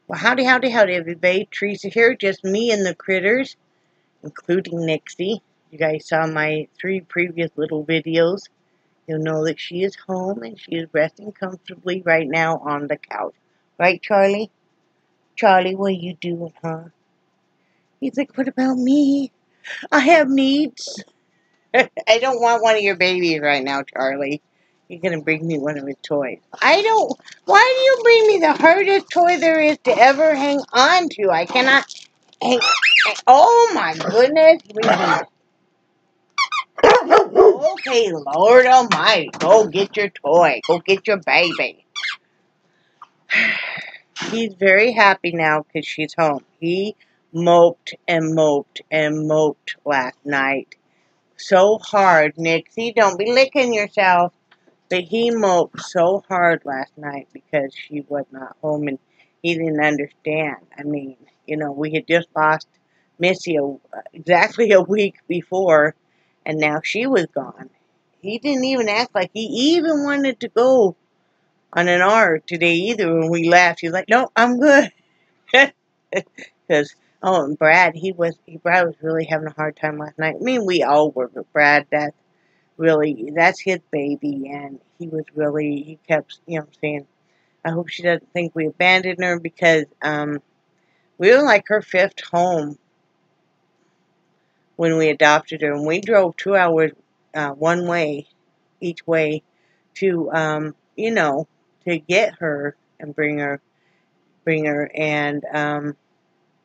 Well, howdy, howdy, howdy, everybody. Teresa here, just me and the critters, including Nixie. You guys saw my 3 previous little videos. You'll know that she is home and she is resting comfortably right now on the couch. Right, Charlie? Charlie, what are you doing, huh? He's like, what about me? I have needs. I don't want one of your babies right now, Charlie. You're going to bring me one of his toys. I don't. Why do you bring me the hardest toy there is to ever hang on to? I cannot hang. Oh my goodness. Okay, Lord Almighty. Go get your toy. Go get your baby. He's very happy now because she's home. He moped and moped and moped last night. So hard, Nixie. Don't be licking yourself. But he moped so hard last night because she was not home and he didn't understand. I mean, you know, we had just lost Missy exactly a week before and now she was gone. He didn't even act like he even wanted to go on an R today either when we left. He's like, no, I'm good. Because, oh, and Brad, Brad was really having a hard time last night. I mean, we all were, but Brad, that's his baby, and he kept, saying, I hope she doesn't think we abandoned her, because we were like her 5th home when we adopted her, and we drove 2 hours one way, each way, to, to get her and bring her, and,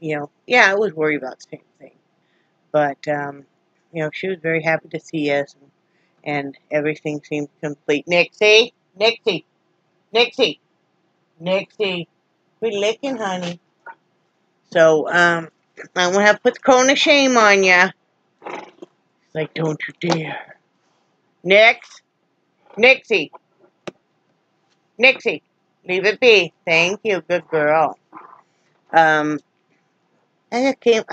yeah, I was worried about the same thing, but, she was very happy to see us, and everything seemed complete. Nixie, Nixie, Nixie, Nixie, quit licking, honey. So, I'm gonna have to put the cone of shame on ya. Like, don't you dare. Nixie, Nixie, leave it be. Thank you, good girl. I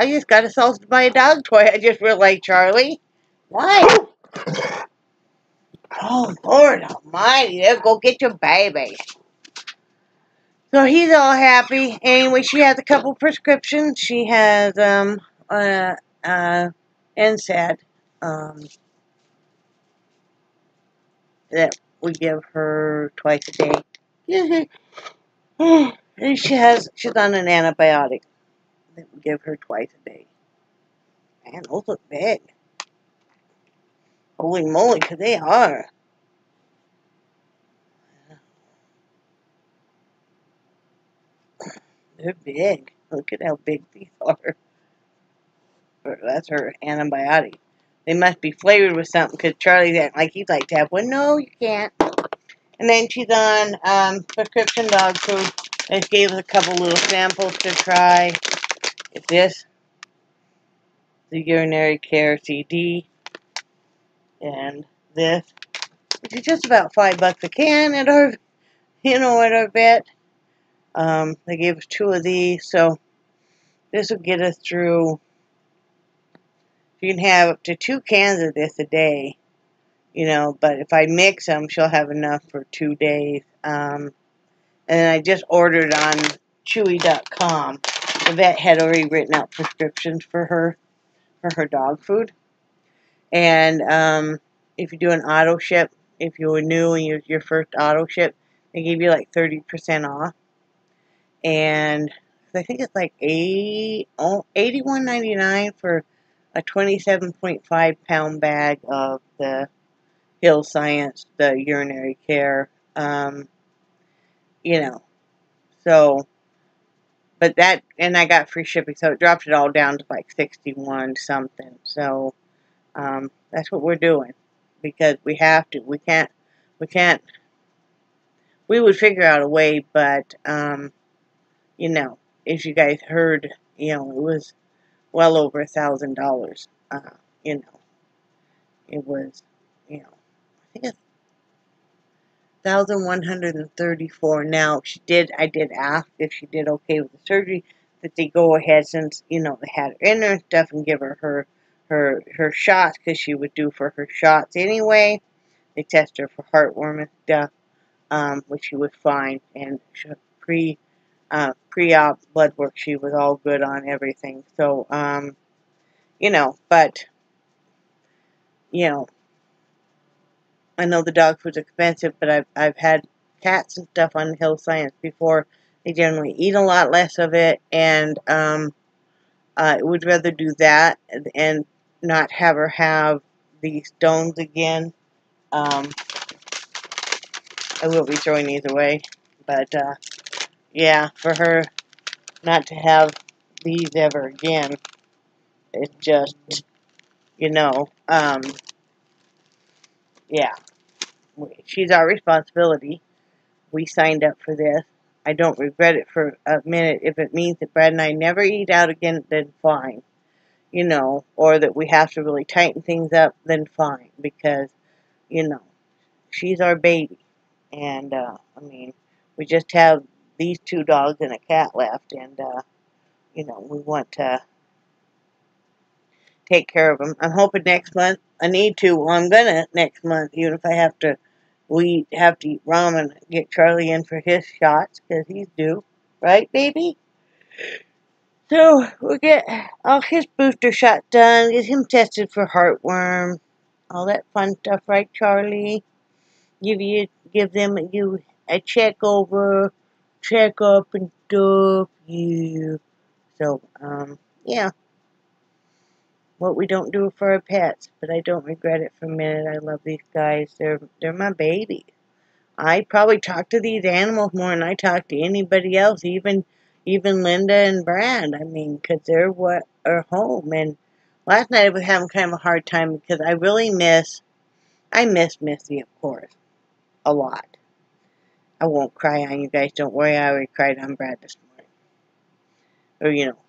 just got assaulted by a dog toy. I just realized, Charlie. Why? Oh, Lord Almighty, go get your baby. So he's all happy. Anyway, she has a couple prescriptions. She has NSAID that we give her twice a day. And she's on an antibiotic that we give her twice a day. Man, those look big. Holy moly, because they are. They're big. Look at how big these are. That's her antibiotic. They must be flavored with something, because Charlie's acting like he'd like to have one. No, you can't. And then she's on prescription dog food. They gave us a couple little samples to try. It's this, the urinary care CD, and this, which is just about $5 a can at our, at our vet. They gave us 2 of these, so this will get us through. You can have up to 2 cans of this a day, but if I mix them, she'll have enough for 2 days. And I just ordered on Chewy.com. The vet had already written out prescriptions for her dog food. And if you do an auto ship, if you were new and you your first auto ship, they give you like 30% off. And I think it's like $81.99 for a 27.5 pound bag of the Hill Science, the urinary care. So, but that, and I got free shipping, so it dropped it all down to like 61 something. So, that's what we're doing, because we have to. We can't, we would figure out a way, but, as you guys heard, it was well over $1,000. It was, I think it's 1,134. Now, I did ask if she did okay with the surgery, that they go ahead, since, they had her in there and stuff, and give her shots, because she would do for her shots anyway. They test her for heartworm and stuff, which she was fine, and she pre-op blood work, she was all good on everything. So, you know, but, you know, I know the dog food's expensive, but I've had cats and stuff on Hill Science before. They generally eat a lot less of it, and I would rather do that and not have her have the stones again. I will be throwing these away, but yeah, for her not to have these ever again, it's just, you know, yeah, she's our responsibility. We signed up for this. I don't regret it for a minute. If it means that Brad and I never eat out again, then fine. You know, or that we have to really tighten things up, then fine. Because, you know, she's our baby. And, I mean, we just have these 2 dogs and a cat left. And, you know, we want to take care of them. I'm hoping next month. I need to. Well, I'm gonna next month, even if I have to. We have to eat ramen and get Charlie in for his shots because he's due, right, baby? So we'll get all his booster shot done, get him tested for heartworm, all that fun stuff, right, Charlie? Give them you a check up and stuff. You so yeah. What we don't do for our pets, but I don't regret it for a minute. I love these guys. They're my baby. I probably talk to these animals more than I talk to anybody else, even Linda and Brad. I mean, 'cause they're what are home. And last night I was having kind of a hard time because I miss Missy, of course, a lot. I won't cry on you guys. Don't worry. I already cried on Brad this morning. Or, you know,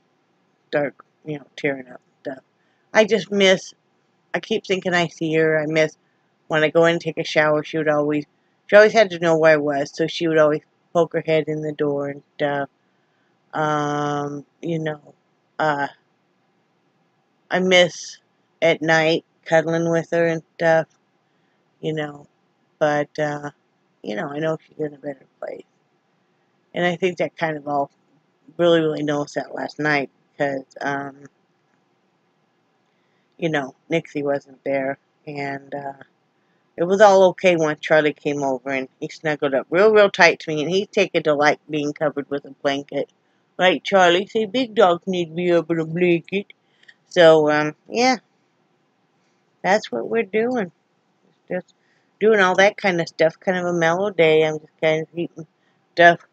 dark, you know, tearing up and stuff. I just miss. I keep thinking I see her. I miss when I go in and take a shower. She always had to know where I was, so she would always poke her head in the door and stuff. You know, I miss at night cuddling with her and stuff. You know, but you know, I know she's in a better place, and I think that kind of all really noticed that last night because you know, Nixie wasn't there, and it was all okay once Charlie came over and he snuggled up real tight to me, and he'd take a delight being covered with a blanket. Right, Charlie? Say big dogs need to be up in a blanket. So, yeah, that's what we're doing. Just doing all that kind of stuff. Kind of a mellow day. I'm just kind of keeping stuff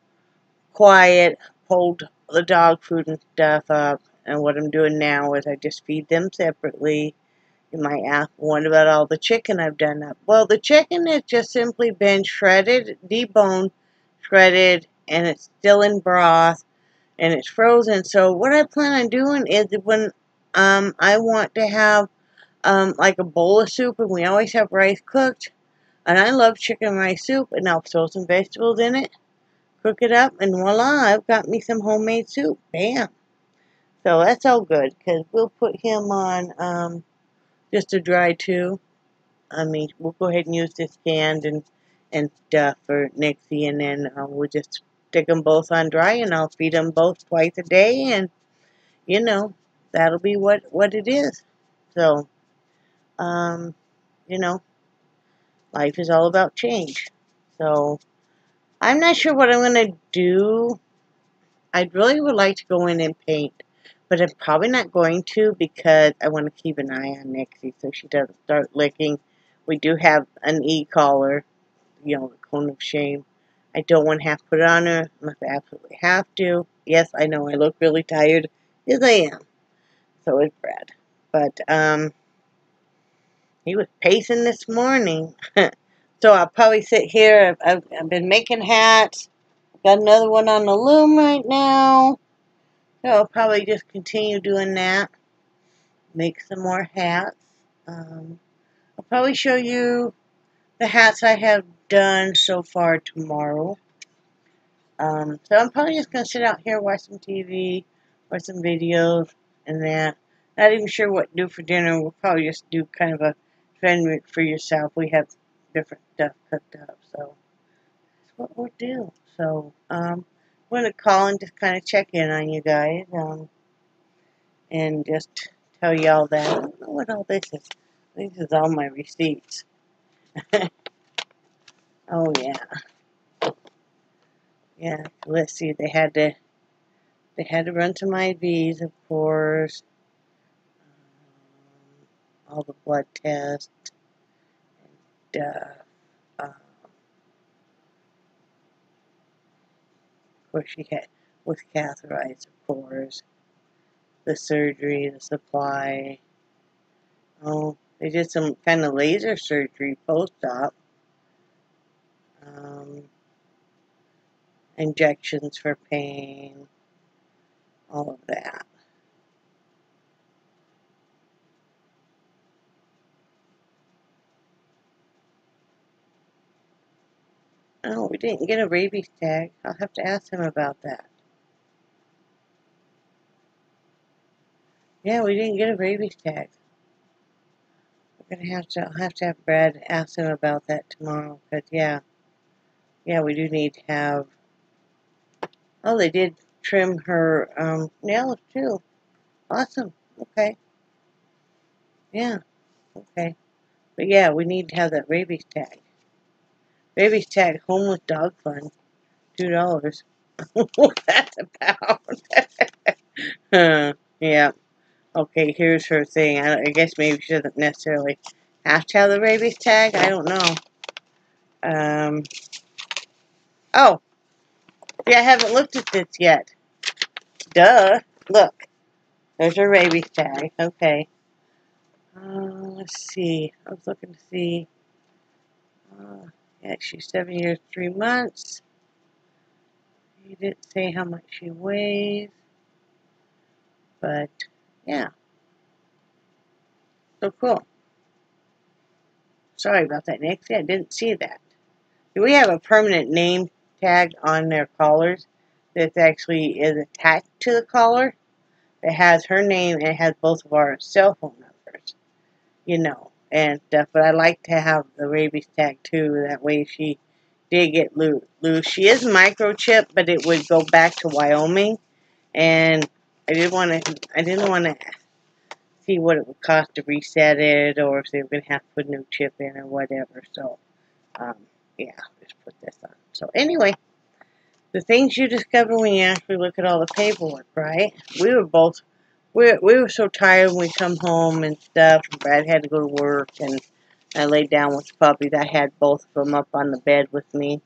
quiet, hold the dog food and stuff up. And what I'm doing now is I just feed them separately. You might ask, what about all the chicken I've done up? Well, the chicken has just simply been shredded, deboned, shredded, and it's still in broth, and it's frozen. So what I plan on doing is when I want to have like a bowl of soup, and we always have rice cooked, and I love chicken rice soup, and I'll throw some vegetables in it, cook it up, and voila, I've got me some homemade soup. Bam! So that's all good, because we'll put him on just a dry too. I mean, we'll go ahead and use this canned and stuff for Nixie, and then we'll just stick them both on dry, and I'll feed them both twice a day, and, you know, that'll be what it is. So, you know, life is all about change. So, I'm not sure what I'm going to do. I really would like to go in and paint, but I'm probably not going to because I want to keep an eye on Nixie so she doesn't start licking. We do have an e-collar, you know, the cone of shame. I don't want to have to put it on her unless I absolutely have to. Yes, I know I look really tired. Yes, I am. So is Brad. But, he was pacing this morning. So I'll probably sit here. I've been making hats. Got another one on the loom right now. So I'll probably just continue doing that. Make some more hats. I'll probably show you the hats I have done so far tomorrow. So I'm probably just going to sit out here, watch some TV, watch some videos, and that. Not even sure what to do for dinner. We'll probably just do kind of a trend for yourself. We have different stuff cooked up, so that's what we'll do. So, want to call and just kind of check in on you guys, and just tell y'all that. I don't know what all this is. This is all my receipts. Oh yeah, yeah. Let's see. They had to run some IVs, of course. All the blood tests, and of course she was catheterized, of course. The surgery, the supply. Oh, they did some kind of laser surgery post-op. Injections for pain, all of that. Oh, we didn't get a rabies tag. I'll have to ask him about that. Yeah, we didn't get a rabies tag. I'll have to have Brad ask him about that tomorrow. But yeah, we do need to have. Oh, they did trim her nails too. Awesome. Okay. Yeah. Okay. But yeah, we need to have that rabies tag. Rabies tag, homeless dog fund, $2. What's that about? Yeah. Okay, here's her thing. I guess maybe she doesn't necessarily have to have the rabies tag. I don't know. Oh, yeah, I haven't looked at this yet. Duh. Look, there's her rabies tag. Okay. Let's see. I was looking to see. Yeah, she's 7 years, 3 months. He didn't say how much she weighs. But, yeah. So cool. Sorry about that, Nick. I didn't see that. We have a permanent name tag on their collars that actually is attached to the collar. It has her name and it has both of our cell phone numbers, and stuff. But I like to have the rabies tag too. That way, if she did get loose, she is microchipped, but it would go back to Wyoming, and I didn't want to see what it would cost to reset it, or if they were going to have to put a new chip in or whatever. So, yeah, just put this on. So anyway, the things you discover when you actually look at all the paperwork, right? We were so tired when we come home and stuff. Brad had to go to work, and I laid down with the puppies. I had both of them up on the bed with me,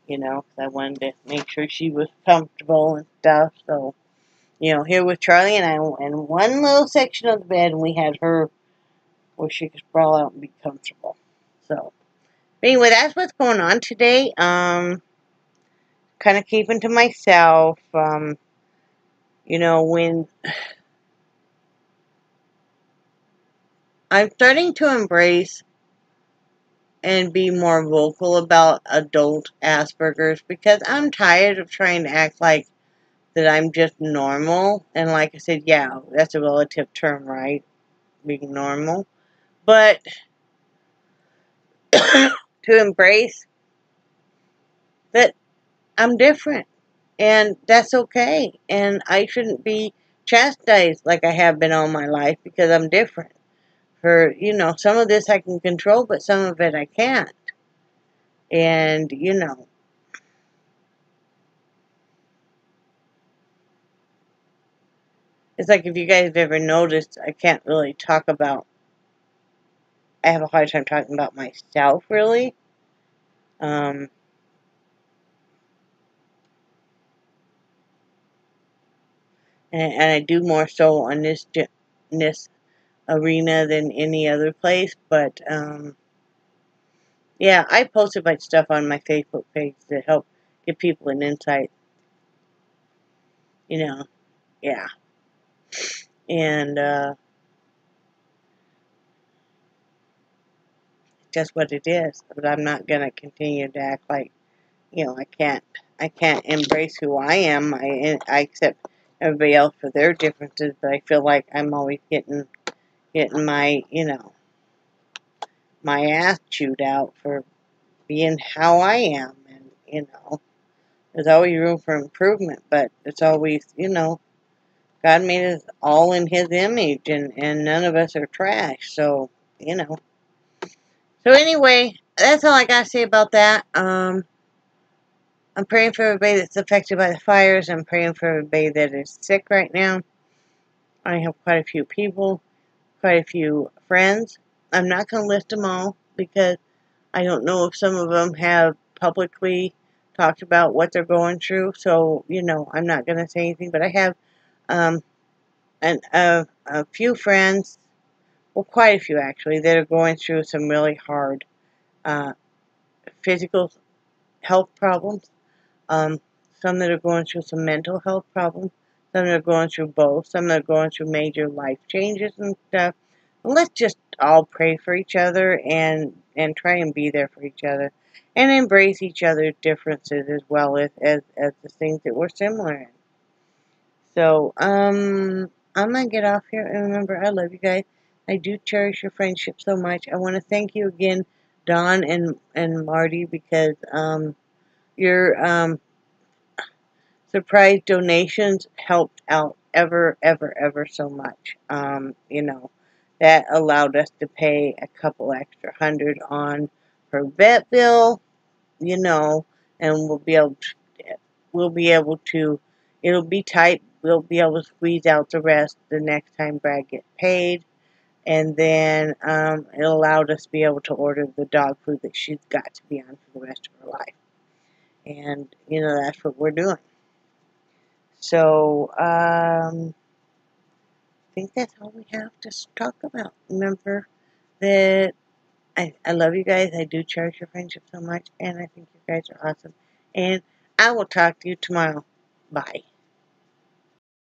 because I wanted to make sure she was comfortable and stuff. So, here with Charlie and I in one little section of the bed, and we had her where she could sprawl out and be comfortable. So, anyway, that's what's going on today. Kind of keeping to myself. When I'm starting to embrace and be more vocal about adult Asperger's, because I'm tired of trying to act like that I'm just normal. And like I said, yeah, that's a relative term, right? Being normal. But to embrace that I'm different. And that's okay. And I shouldn't be chastised like I have been all my life because I'm different. For, some of this I can control, but some of it I can't. And, it's like if you guys have ever noticed, I can't really talk about, I have a hard time talking about myself, really. And I do more so on this arena than any other place, but, yeah, I post a bunch of stuff on my Facebook page to help give people an insight, yeah. And, just what it is. But I'm not going to continue to act like, I can't embrace who I am. I accept everybody else for their differences, but I feel like I'm always getting my, my ass chewed out for being how I am. And, There's always room for improvement, but it's always, you know, God made us all in His image, and none of us are trash. So, you know. So anyway, that's all I got to say about that. I'm praying for everybody that's affected by the fires. I'm praying for everybody that is sick right now. I have quite a few people, quite a few friends. I'm not going to list them all because I don't know if some of them have publicly talked about what they're going through. So, you know, I'm not going to say anything. But I have a few friends, well, quite a few actually, that are going through some really hard physical health problems. Some that are going through some mental health problems. Some that are going through both. Some that are going through major life changes and stuff. And let's just all pray for each other and try and be there for each other. And embrace each other's differences as well as the things that we're similar in. So, I'm going to get off here. And remember, I love you guys. I do cherish your friendship so much. I want to thank you again, Don and Marty, because your surprise donations helped out ever so much. You know, that allowed us to pay a couple extra $100 on her vet bill, you know, and we'll be able to, it'll be tight, we'll be able to squeeze out the rest the next time Brad gets paid. And then it allowed us to be able to order the dog food that she's got to be on for the rest of her life. And, you know, that's what we're doing. So, I think that's all we have to talk about. Remember that I love you guys. I do cherish your friendship so much. And I think you guys are awesome. And I will talk to you tomorrow. Bye.